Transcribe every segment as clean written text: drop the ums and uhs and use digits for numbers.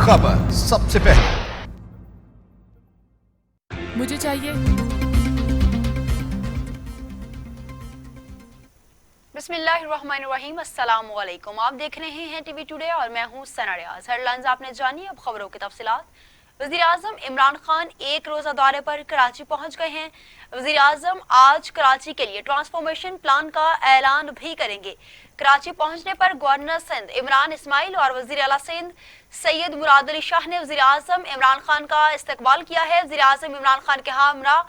खबर सबसे पहले। मुझे चाहिए। बिस्मिल्लाहिर्रहमानिर्रहीम, अस्सलाम वालेकुम। आप देख रहे हैं टीवी टुडे और मैं हूं सना रियाज। हेडलाइंस आपने जानी, अब खबरों की तफसीलात। वज़ीर आज़म इमरान खान एक रोजा दौरे पर कराची पहुंच गए हैं। वज़ीर आज़म आज कराची के लिए ट्रांसफॉर्मेशन प्लान का ऐलान भी करेंगे। कराची पहुंचने पर गवर्नर सिंध इमरान इस्माइल और वज़ीर आला सिंध सैयद मुराद अली शाह ने वज़ीर आज़म इमरान खान का इस्तकबाल किया है। वज़ीर आज़म इमरान खान के हमरा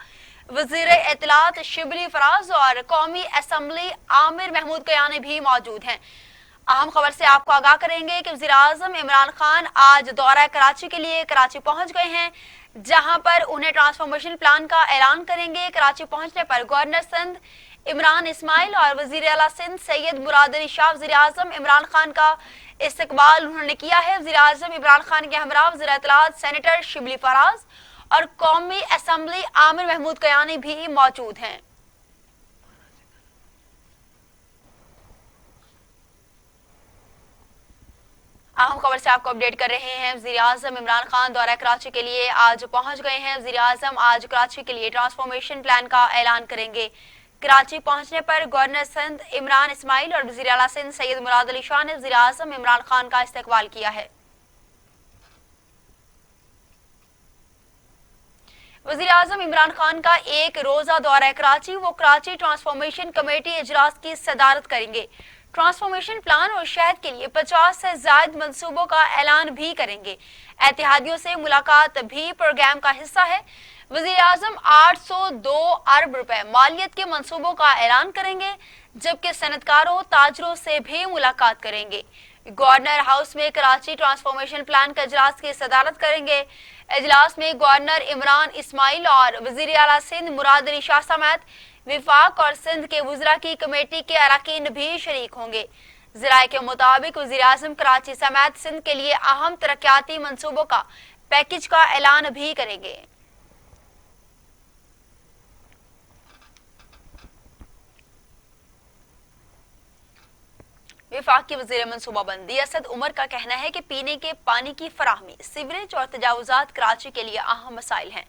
वज़ीर इत्तलात शिबली फराज और कौमी असम्बली आमिर महमूद कयानी भी मौजूद हैं। अहम खबर से आपको आगाह करेंगे कि वज़ीर आज़म इमरान खान आज दौरा कराची के लिए कराची पहुंच गए हैं, जहां पर उन्हें ट्रांसफॉर्मेशन प्लान का ऐलान करेंगे। कराची पहुंचने पर गवर्नर सिंध इमरान इस्माइल और वज़ीर आला सिंध सैयद मुराद अली शाह वज़ीर आज़म इमरान खान का इस्तकबाल उन्होंने किया है। वज़ीर आज़म इमरान खान के हमरा वज़ीर इत्तलात सेनेटर शिबली फराज और कौमी असम्बली आमिर महमूद कयानी भी मौजूद हैं। अहम खबर से आपको अपडेट कर रहे हैं। वज़ीर आज़म इमरान खान दौरा कराची के लिए आज पहुंच गए हैं। वज़ीर आज़म आज कराची के लिए ट्रांसफॉर्मेशन प्लान का ऐलान करेंगे। कराची पहुंचने पर गवर्नर सिंध इमरान इस्माइल और वज़ीर आला सिंध सैयद मुराद अली शाह ने वज़ीर आज़म इमरान खान का इस्तकबाल किया है। वज़ीर आज़म इमरान खान का एक रोजा दौरा कराची, वो कराची ट्रांसफॉर्मेशन कमेटी इजलास की सदारत करेंगे। ट्रांसफॉर्मेशन प्लान और शहद के लिए 50 से ज्यादा मंसूबों का ऐलान भी करेंगे। एतिहादियों से मुलाकात भी प्रोग्राम का हिस्सा है। वज़ीर आज़म 802 अरब रुपए मालियत के मंसूबों का ऐलान करेंगे, जबकि सनतकारों ताजरों से भी मुलाकात करेंगे। गवर्नर हाउस में कराची ट्रांसफॉर्मेशन प्लान का इजलास की सदारत करेंगे। इजलास में गवर्नर इमरान इस्माइल और वज़ीर आला सिंध मुराद अली शाह समेत विफाक और सिंध के वज़रा की कमेटी के अरकान भी शरीक होंगे। ज़राए के मुताबिक वज़ीर आज़म कराची समेत सिंध के लिए अहम तरक्याती मंसूबों का पैकेज का ऐलान भी करेंगे। विफाकी वज़ीर मनसूबाबंदी असद उमर का कहना है कि पीने के पानी की फराहमी, सीवरेज और तजावुजात कराची के लिए अहम मसाइल हैं।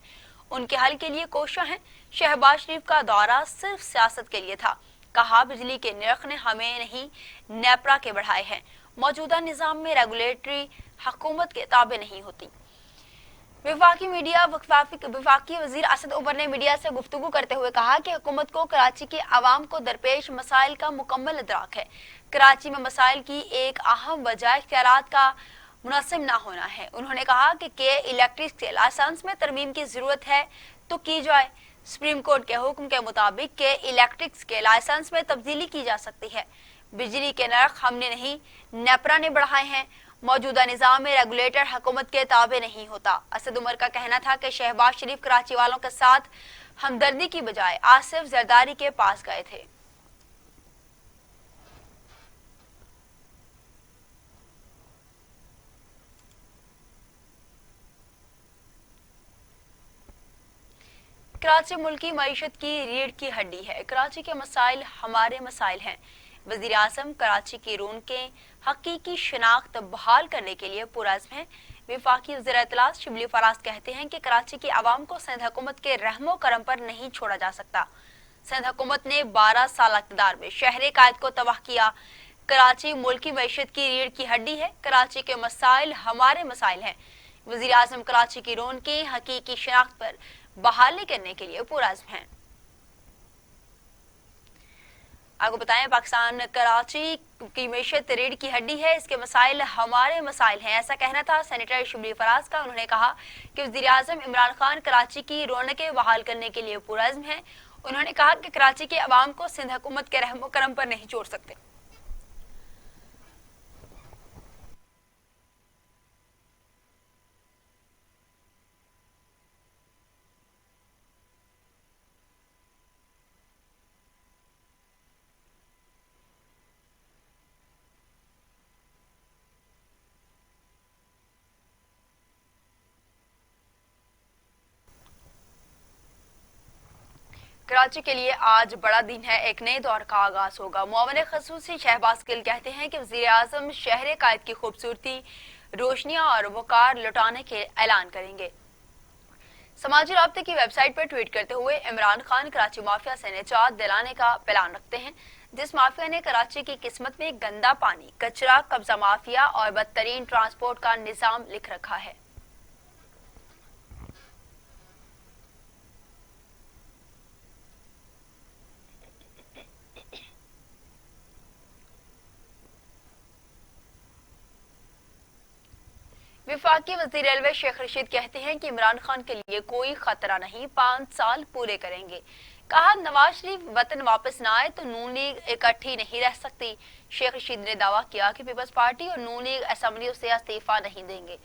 उनके हल के लिए कोशिश हैं। शहबाज शरीफ का दौरा सिर्फ सियासत के लिए था। कहा, बिजली के निर्ख ने हमें नहीं नेपरा के बढ़ाए हैं। मौजूदा निज़ाम में रेगुलेटरी हुकूमत के ताबे नहीं होती। विफाकी वज़ीर असद उमर ने मीडिया से गुफ्तगू करते हुए कहा कि हुकूमत को कराची के अवाम को दरपेश मसाइल का मुकम्मल इदराक है। कराची में मसाइल की एक अहम वजह इख्तियारात का मुनासिब ना होना है। उन्होंने कहा कि इलेक्ट्रिक के लाइसेंस में तरमीम की जरूरत है तो की जाए। सुप्रीम कोर्ट के हुक्म के मुताबिक के इलेक्ट्रिक के लाइसेंस में तब्दीली की जा सकती है। बिजली के नर्ख हमने नहीं नेपरा ने बढ़ाए हैं। मौजूदा निज़ाम में रेगुलेटर हुकूमत के ताबे नहीं होता। असद उमर का कहना था कि शहबाज शरीफ कराची वालों के साथ हमदर्दी की बजाय आसिफ जरदारी के पास गए थे। कराची मुल्क की मईशत की रीढ़ की हड्डी है। कराची के मसाइल हमारे मसाइल हैं। वज़ीर आज़म कराची की रौनकें हकीकी शनाख्त बहाल करने के लिए पुरअज़्म हैं। विफाकी वज़ीर इत्तलात शिबली फराज कहते हैं कि कराची की आवाम को सिंध हुकूमत के रहमो करम पर नहीं छोड़ा जा सकता। सिंध हुकूमत ने 12 साल इक़्तिदार में शहर कायद को तबाह किया। कराची मुल्क की मईशत की रीढ़ की हड्डी है। कराची के मसाइल हमारे मसाइल हैं। वज़ीर आज़म कराची की रौनकें हकीकी शनाख्त पर बहाली करने के लिए पुरअज़्म हैं। आपको बताएं, पाकिस्तान कराची की मईशत रीढ़ की हड्डी है, इसके मसाइल हमारे मसाइल हैं, ऐसा कहना था सेनेटर शिबली फराज का। उन्होंने कहा कि वज़ीर आज़म इमरान खान कराची की रौनकें बहाल करने के लिए पुरअज़्म हैं। उन्होंने कहा कि कराची के अवाम को सिंध हुकूमत के रहमो करम पर नहीं छोड़ सकते। कराची के लिए आज बड़ा दिन है, एक नए दौर का आगाज होगा। मुआविन खसूसी शहबाज गिल कहते हैं कि वज़ीर आज़म शहर कायद की खूबसूरती रोशनियां और वकार लौटाने के ऐलान करेंगे। समाजी राब्ते की वेबसाइट पर ट्वीट करते हुए इमरान खान कराची माफिया से निजात दिलाने का प्लान रखते हैं। जिस माफिया ने कराची की किस्मत में गंदा पानी, कचरा, कब्जा माफिया और बदतरीन ट्रांसपोर्ट का निजाम लिख रखा है। विफाकी वज़ीर रेलवे शेख रशीद कहते हैं कि इमरान खान के लिए कोई खतरा नहीं, 5 साल पूरे करेंगे। कहा, नवाज शरीफ वतन वापस न आए तो नून लीग इकट्ठी नहीं रह सकती। शेख रशीद ने दावा किया कि पीपल्स पार्टी और नून लीग असेंबलियों से इस्तीफा नहीं देंगे।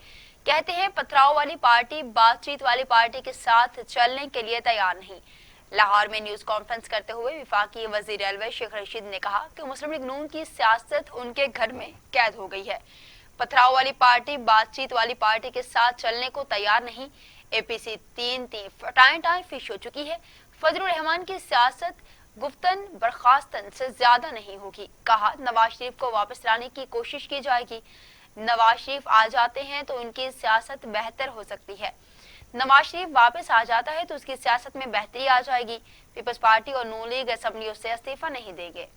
कहते हैं, पथराव वाली पार्टी बातचीत वाली पार्टी के साथ चलने के लिए तैयार नहीं। लाहौर में न्यूज कॉन्फ्रेंस करते हुए विफाकी वज़ीर रेलवे शेख रशीद ने कहा कि मुस्लिम लीग नून की सियासत उनके घर में कैद हो गई है। पथराव वाली पार्टी बातचीत वाली पार्टी के साथ चलने को तैयार नहीं। एपीसी 3 टाइम फिश हो चुकी है। फजलुर रहमान की सियासत गुफ्तन बर्खास्तन से ज्यादा नहीं होगी। कहा, नवाज शरीफ को वापस लाने की कोशिश की जाएगी। नवाज शरीफ आ जाते हैं तो उनकी सियासत बेहतर हो सकती है। नवाज शरीफ वापस आ जाता है तो उसकी सियासत में बेहतरी आ जाएगी। पीपल्स पार्टी और नून लीग असेंबलियों से इस्तीफा नहीं देंगे।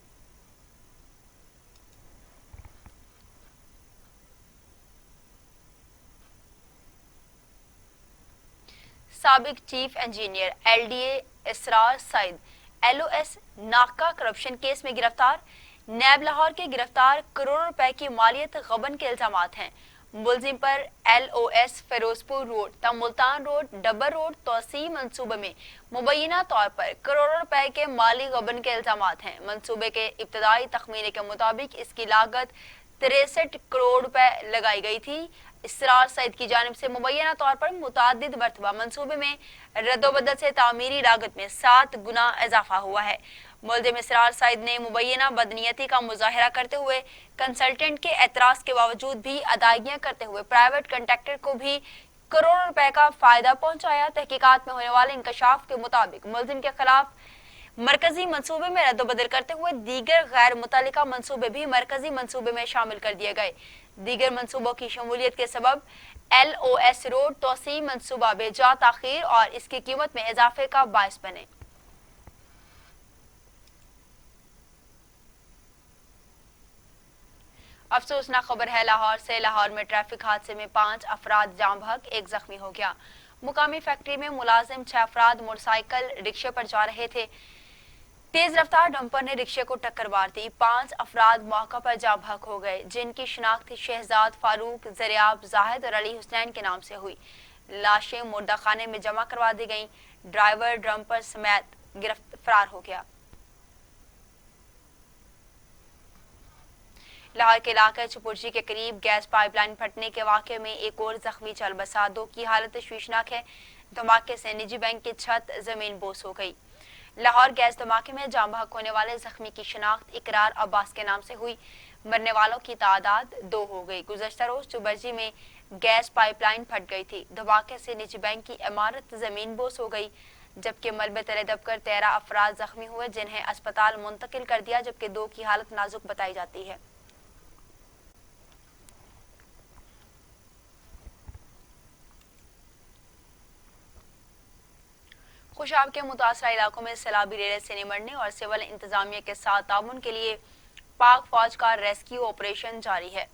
साबिक चीफ इंजीनियर एलडीए इसरार सईद एलओएस नाका करप्शन केस में गिरफ्तार। नैब लाहौर के गिरफ्तार करोड़ों रुपए की मालियत गबन के इल्जामात हैं। मुलजिम पर एलओएस फिरोजपुर रोड ता मुल्तान रोड डबर रोड तोसी मंसूबे में मुबैना तौर पर करोड़ों रुपए के माली गबन के इल्जामात हैं। मंसूबे के इब्तदाई तखमीने के मुताबिक इसकी लागत 63 करोड़ रुपए लगाई गई थी। इसरार सईद की जानिब से मुबैना तौर पर मुतादिद मरतबा मंसूबे में रद्दोबदल से तामीरी लागत में 7 गुना इजाफा हुआ है। मुल्जिम इसरार सईद ने मुबैना बदनीयती का मुजाहरा करते हुए कंसल्टेंट के एतराज के बावजूद भी अदायगियां करते हुए प्राइवेट कंट्रैक्टर को भी करोड़ों रुपए का फायदा पहुंचाया। तहकीकात में होने वाले इंकशाफ के मुताबिक मुल्जिम के खिलाफ मरकजी मंसूबे में रद्दोबदल करते हुए दीगर गैर मुतल्लिका मंसूबे भी मरकजी मंसूबे में शामिल कर दिए गए। दीगर मंसूबों की शमूलियत के सबब एलओएस रोड तोसी मंसूबा बेजा ताखीर और इसकी कीमत में इजाफे का बायस बने। अफसोसनाक खबर है लाहौर से। लाहौर में ट्रैफिक हादसे में 5 अफराद जाम बहक, 1 जख्मी हो गया। मुकामी फैक्ट्री में मुलाजिम 6 अफराद मोटरसाइकिल रिक्शे पर जा रहे थे। तेज रफ्तार डंपर ने रिक्शे को टक्कर मार दी। 5 अफराद मौका पर जाम बहक हो गए, जिनकी शिनाख्त शहजाद फारूक, जरियाब, जाहिद और अली हुसैन के नाम से हुई। लाशें मुर्दा खाने में जमा करवा दी गईं। ड्राइवर डंपर समेत फरार हो गया। लाहौर के इलाके चुपुर्जी के करीब गैस पाइपलाइन फटने के वाक़े में एक और जख्मी चल बसा। 2 की हालत तशवीशनाक है। धमाके से निजी बैंक की छत जमीन बोस हो गई। लाहौर गैस धमाके में जाम बहक होने वाले जख्मी की शिनाख्त इकरार अब्बास के नाम से हुई। मरने वालों की तादाद 2 हो गई। गुज़श्ता रोज चुबर्जी में गैस पाइपलाइन फट गई थी। धमाके से निजी बैंक की इमारत जमीन बोस हो गई, जबकि मलबे तले दबकर 13 अफराद जख्मी हुए, जिन्हें अस्पताल मुंतकिल कर दिया, जबकि 2 की हालत नाजुक बताई जाती है। खुशाब के मुतासरा इलाकों में सैलाबी रेले से निमटने और सिविल इंतजामिया के साथ ताउन के लिए पाक फौज का रेस्क्यू ऑपरेशन जारी है।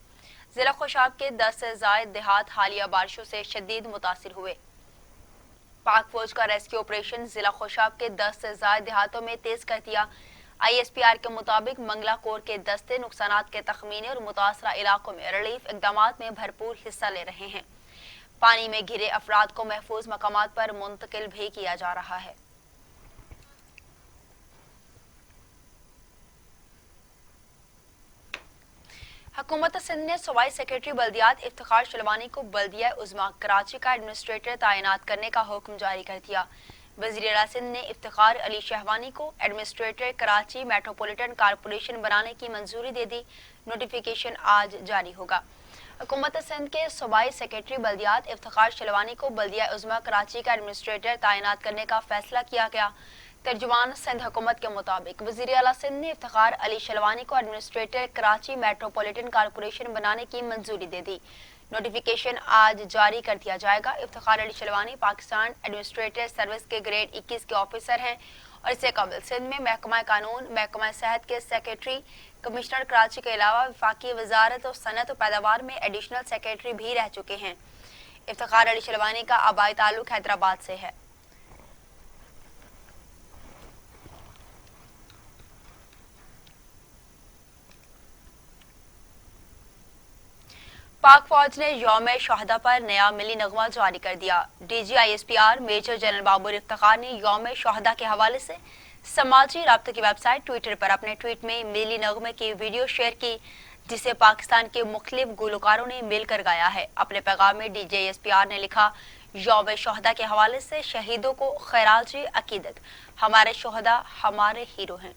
जिला खुशाब के 10 से जायद देहात हालिया बारिशों से शदीद मुतासिर हुए। पाक फौज का रेस्क्यू ऑपरेशन जिला खुशाब के 10 से जायद देहातों में तेज कर दिया। ISPR के मुताबिक मंगला कोर के दस्ते नुकसानात के तखमीने और मुतासरा इलाकों में रिलीफ इकदाम में भरपूर हिस्सा ले रहे हैं। पानी में घिरे अफराद को महफूज मकामात पर मुंतकिल भी किया जा रहा है। हुकूमत सिंध ने सूबाई सेक्रेटरी बल्दियात इफ्तिखार शलवानी को बल्दिया उज़्मा कराची का एडमिनिस्ट्रेटर तैनात करने का हुक्म जारी कर दिया। वज़ीर आला सिंध ने इफ्तिखार अली शहवानी को एडमिनिस्ट्रेटर कराची मेट्रोपॉलिटन कारपोरेशन बनाने की मंजूरी दे दी। नोटिफिकेशन आज जारी होगा। हुकूमत सिंध के सूबाई सेक्रेटरी बल्दियात इफ्तिखार शलवानी को बल्दिया उज़्मा कराची का एडमिनिस्ट्रेटर तैनात करने का फैसला किया गया। तर्जुमान सिंध हुकूमत के मुताबिक वज़ीर आला सिंध ने इफ्तिखार अली शलवानी को एडमिनिस्ट्रेटर कराची मेट्रोपॉलिटन कारपोरेशन बनाने की मंजूरी दे दी। नोटिफिकेशन आज जारी कर दिया जाएगा। इफ्तिखार अली शलवानी पाकिस्तान एडमिनिस्ट्रेटिव सर्विस के ग्रेड 21 के ऑफिसर हैं और इससे कबल सिंध में महकमा कानून, महकमा सेहत के सेक्रेटरी, कमिश्नर कराची के अलावा वफाकी वजारत और सनत और पैदावार में एडिशनल सेक्रेटरी भी रह चुके हैं। इफ्तिखार अली शलवानी का आबाई ताल्लुक हैदराबाद से है। पाक फौज ने यौम शहादा पर नया मिली नगमा जारी कर दिया। DGISPR major general Babar Iftikhar ने यौम शहादा के हवाले से समाजी राब्ते की वेबसाइट ट्विटर पर अपने ट्वीट में मिली नगमे की वीडियो शेयर की, जिसे पाकिस्तान के मुख्तलिफ गुलकारों ने मिलकर गाया है। अपने पैगाम में DGISPR ने लिखा, यौम शहादा के हवाले से शहीदों को खैराज अकीदत, हमारे शहदा हमारे हीरो हैं।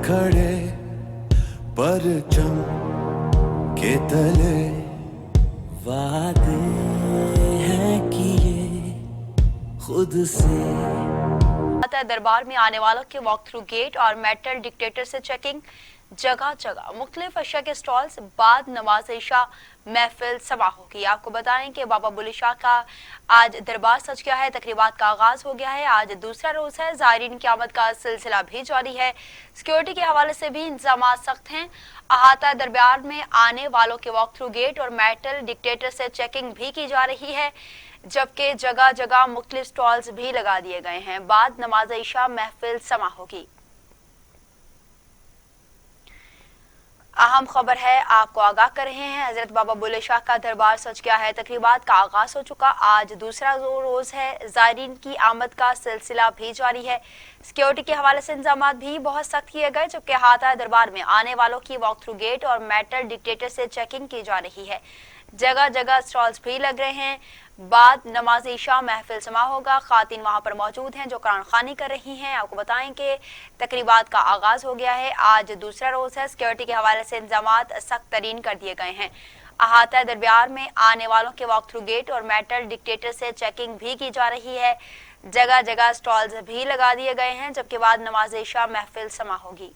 खड़े परचम के तले, वादे हैं किए खुद से। दरबार में आने वालों के वॉक थ्रू गेट और मेटल डिटेक्टर से चेकिंग, जगह जगह मुख्तलिफ अशिया के स्टॉल्स, बाद नमाज इशा महफिल समा होगी। आपको बताएं कि बाबा बुल्ले शाह का आज दरबार सज गया है, तकरीबात का आगाज हो गया है। आज दूसरा रोज है, ज़ायरीन की आमद का सिलसिला भी जारी है। सिक्योरिटी के हवाले से भी इंतजाम सख्त हैं। अहाता दरबार में आने वालों के वॉक थ्रू गेट और मेटल डिटेक्टर से चेकिंग भी की जा रही है, जबकि जगह जगह मुख्तलिफ स्टॉल्स भी लगा दिए गए हैं। बाद नमाज इशा महफिल समा होगी। अहम खबर है, आपको आगाह कर रहे हैं, हजरत बाबा बुल्ले शाह का दरबार सज गया है, तकरीबात का आगाज हो चुका। आज दूसरा रोज है, ज़ायरीन की आमद का सिलसिला भी जारी है। सिक्योरिटी के हवाले से इंतजाम भी बहुत सख्त किए गए, जबकि अहाता दरबार में आने वालों की वॉक थ्रू गेट और मेटल डिटेक्टर से चेकिंग की जा रही है। जगह जगह स्टॉल्स भी लग रहे हैं। बाद नमाज इशा महफिल समा होगा। खातिन वहां पर मौजूद हैं जो कुरान खानी कर रही हैं। आपको बताएं कि तकरीबात का आगाज हो गया है। आज दूसरा रोज है, सिक्योरिटी के हवाले से इंतजामात सख्त तरीन कर दिए गए हैं। अहाता दरबार में आने वालों के वॉक थ्रू गेट और मेटल डिटेक्टर से चेकिंग भी की जा रही है। जगह जगह स्टॉल्स भी लगा दिए गए हैं, जबकि बाद नमाज इशा महफिल समा होगी।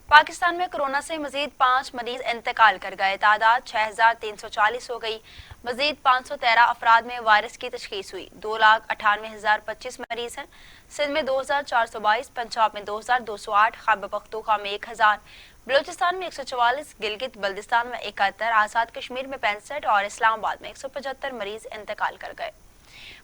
पाकिस्तान में कोरोना से मजीद 5 मरीज इंतकाल कर गए, तादाद 6340 हो गई। मजीद 513 अफराद में वायरस की तशखीस हुई। 2,98,025 मरीज हैं। सिंध में 2422, पंजाब में 2208, खैबर पख्तूनख्वा में 1000, बलूचिस्तान में 144, गिलगित बल्दिस्तान में 71, आजाद कश्मीर में 65 और इस्लामाबाद में 175 मरीज इंतकाल कर गए।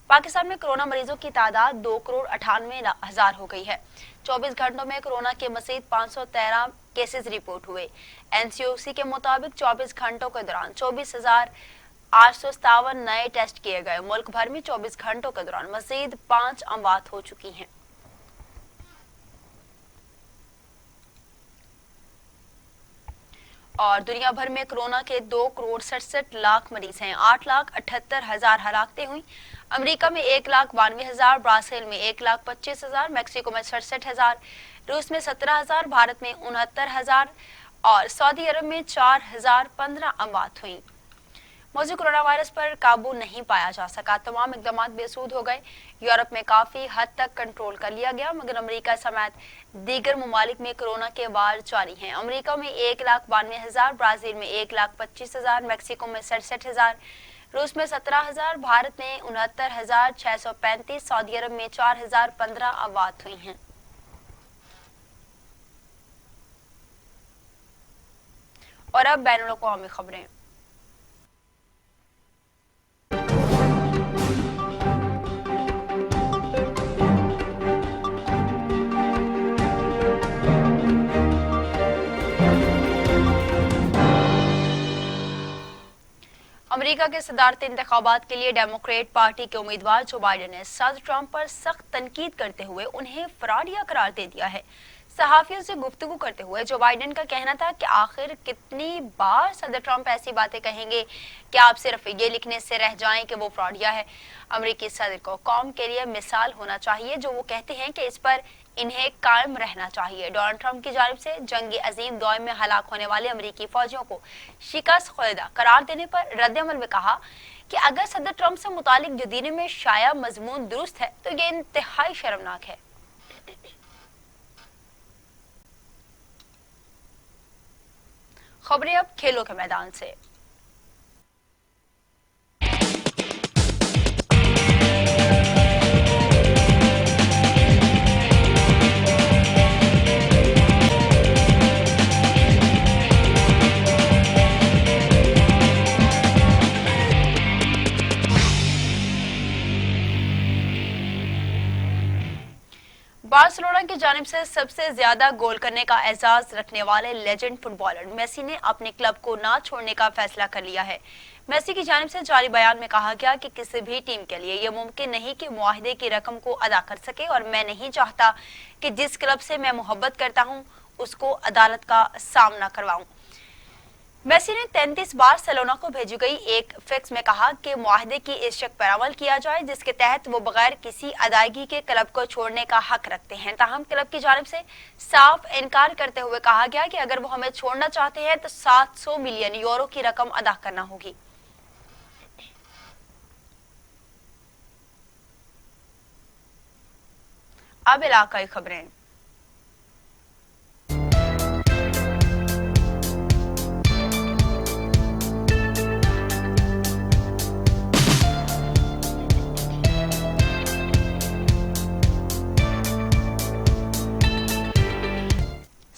पाकिस्तान में कोरोना मरीजों की तादाद 2,98,000 हो गई है। 24 घंटों में कोरोना के मजीद 513 केसेस रिपोर्ट हुए। NCOC के मुताबिक 24 घंटों के दौरान 24,857 नए टेस्ट किए गए। मुल्क भर में 24 घंटों के दौरान मजीद 5 अमवात हो चुकी हैं। और दुनिया भर में कोरोना के 2,67,00,000 मरीज हैं। 8,78,000 हलाकतें हुई। अमेरिका में 1,92,000, ब्राजील में 1,25,000, मैक्सिको में 67,000, रूस में 17,000, भारत में 69,000 और सऊदी अरब में 4,015 अमवात हुई। मौजूद कोरोना वायरस पर काबू नहीं पाया जा सका, तमाम इकदाम बेसूद हो गए। यूरोप में काफी हद तक कंट्रोल कर लिया गया, मगर अमेरिका समेत दीगर ममालिक में कोरोना के वार जारी हैं। अमेरिका में 1,92,000, ब्राजील में 1,25,000, मैक्सिको में 67,000, रूस में 17,000, भारत में 69,635, सऊदी अरब में 4,015 अमवात हुई हैं। और अब बैनुल अक़वामी खबरें। अमेरिका के सदारती इंतखाबात के लिए डेमोक्रेट पार्टी के उम्मीदवार जो बाइडेन ने सदर ट्रंप पर सख्त तनकीद करते हुए उन्हें फ्रॉडिया करार दे दिया है। सहाफियों से गुफ्तगू करते हुए जो बाइडेन का कहना था कि आखिर कितनी बार सदर ट्रंप ऐसी बातें कहेंगे कि आप सिर्फ ये लिखने से रह जाएं कि वो फ्रॉडिया है। अमेरिकी सदर को कौम के लिए मिसाल होना चाहिए जो वो कहते हैं कि इस पर इन्हें कायम रहना चाहिए। डोनाल्ड ट्रंप की जानिब से जंगी अजीम दौर में हलाक होने वाले अमेरिकी फौजियों को शिकस्त खुर्दा करार देने पर रद्द-ए-अमल में कहा कि अगर सदर ट्रंप से मुतालिक जो दीन में शाया मजमून दुरुस्त है तो ये इंतहाई शर्मनाक है। खबरें अब खेलों के मैदान से। बार्सिलोना की जानिब से सबसे ज्यादा गोल करने का एजाज रखने वाले लेजेंड फुटबॉलर मेसी ने अपने क्लब को ना छोड़ने का फैसला कर लिया है। मेसी की जानिब से जारी बयान में कहा गया कि किसी भी टीम के लिए यह मुमकिन नहीं कि मुआहदे की रकम को अदा कर सके और मैं नहीं चाहता कि जिस क्लब से मैं मोहब्बत करता हूं उसको अदालत का सामना करवाऊं। मेसी ने 33 बार्सिलोना को भेजी गई एक फैक्स में कहा कि मुआहदे की इस शर्त पर अमल किया जाए जिसके तहत वो बगैर किसी अदायगी के क्लब को छोड़ने का हक रखते हैं। ताहम क्लब की जानिब से साफ इनकार करते हुए कहा गया कि अगर वो हमें छोड़ना चाहते हैं तो 700 मिलियन यूरो की रकम अदा करना होगी। अब इलाकाई खबरें।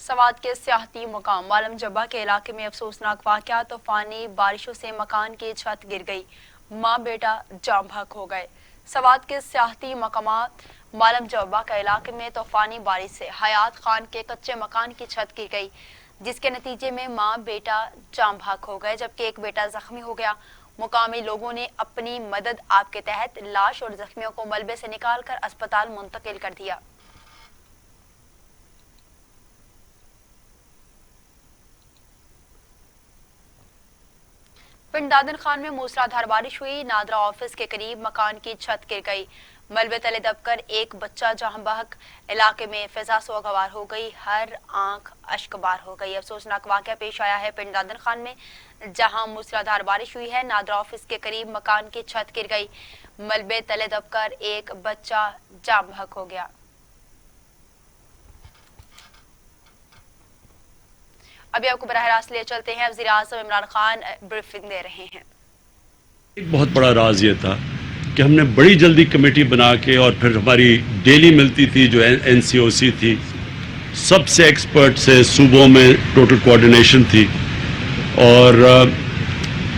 सवात के सियाहती मकाम मालम जब्बा के इलाके में अफसोसनाक वाकया, तूफानी बारिशों से मकान की छत गिर गई, माँ बेटा जाम बहक हो गए। सवात के सियाहती मकामात मालम जब्बा के इलाके में तूफानी बारिश से हयात खान के कच्चे मकान की छत गिर गई, जिसके नतीजे में माँ बेटा जाम बहक हो गए जबकि एक बेटा जख्मी हो गया। मुकामी लोगों ने अपनी मदद आप के तहत लाश और जख्मियों को मलबे से निकालकर अस्पताल मुंतकिल कर दिया। पिंड दादन खान में मूसलाधार बारिश हुई, नादरा ऑफिस के करीब मकान की छत गिर गई, मलबे तले दबकर एक बच्चा जहां बहक, इलाके में फिजा सोगवार हो गई, हर आंख अश्कबार हो गई। अफसोसनाक वाकया पेश आया है पिंड दादन खान में जहां मूसलाधार बारिश हुई है, नादरा ऑफिस के करीब मकान की छत गिर गई, मलबे तले दबकर एक बच्चा जाम बहक हो गया। अभी आपको बराह रास्त ले चलते हैं, वज़ीर आज़म इमरान खान ब्रीफिंग दे रहे हैं। एक बहुत बड़ा राज ये था कि हमने बड़ी जल्दी कमेटी बना के, और फिर हमारी डेली मिलती थी जो एनसीओसी थी, सबसे एक्सपर्ट से सूबों में टोटल कोऑर्डिनेशन थी और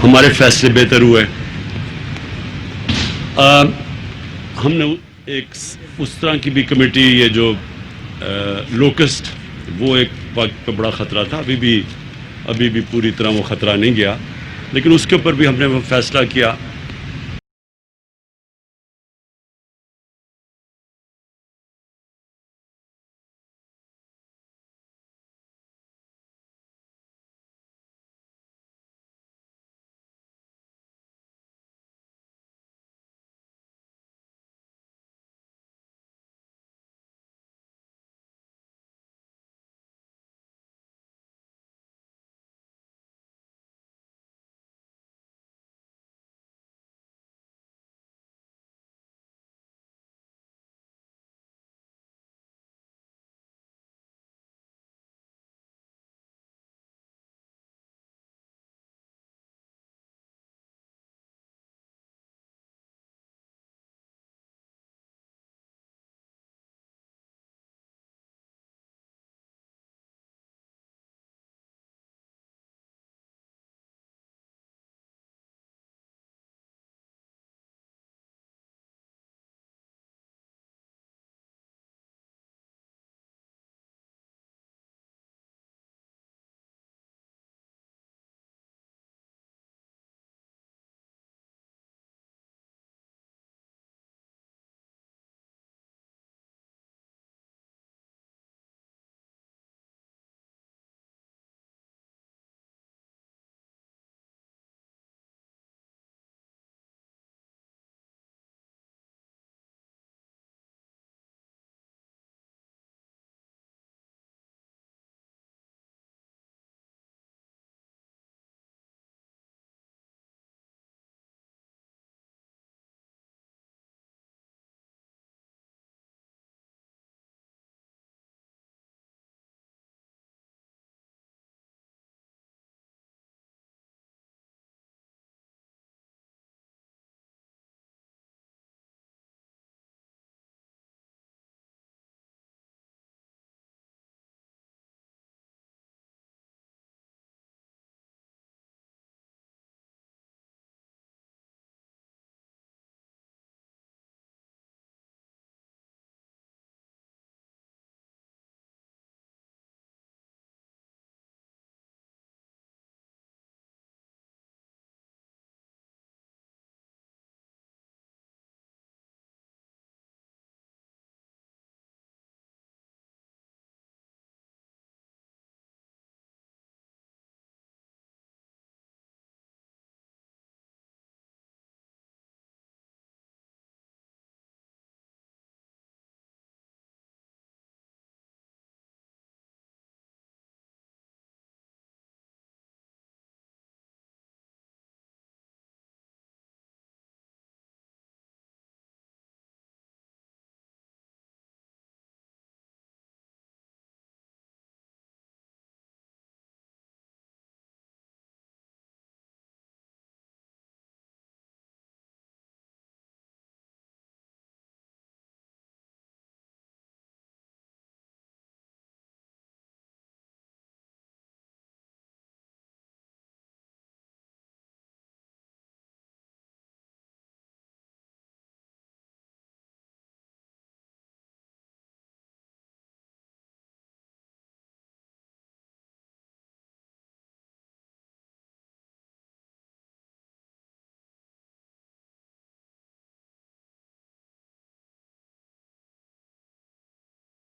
हमारे फैसले बेहतर हुए। हमने एक उस तरह की भी कमेटी, ये जो लोकस्ट, वो एक वक्त पे बड़ा ख़तरा था, अभी भी पूरी तरह वो ख़तरा नहीं गया, लेकिन उसके ऊपर भी हमने वो फैसला किया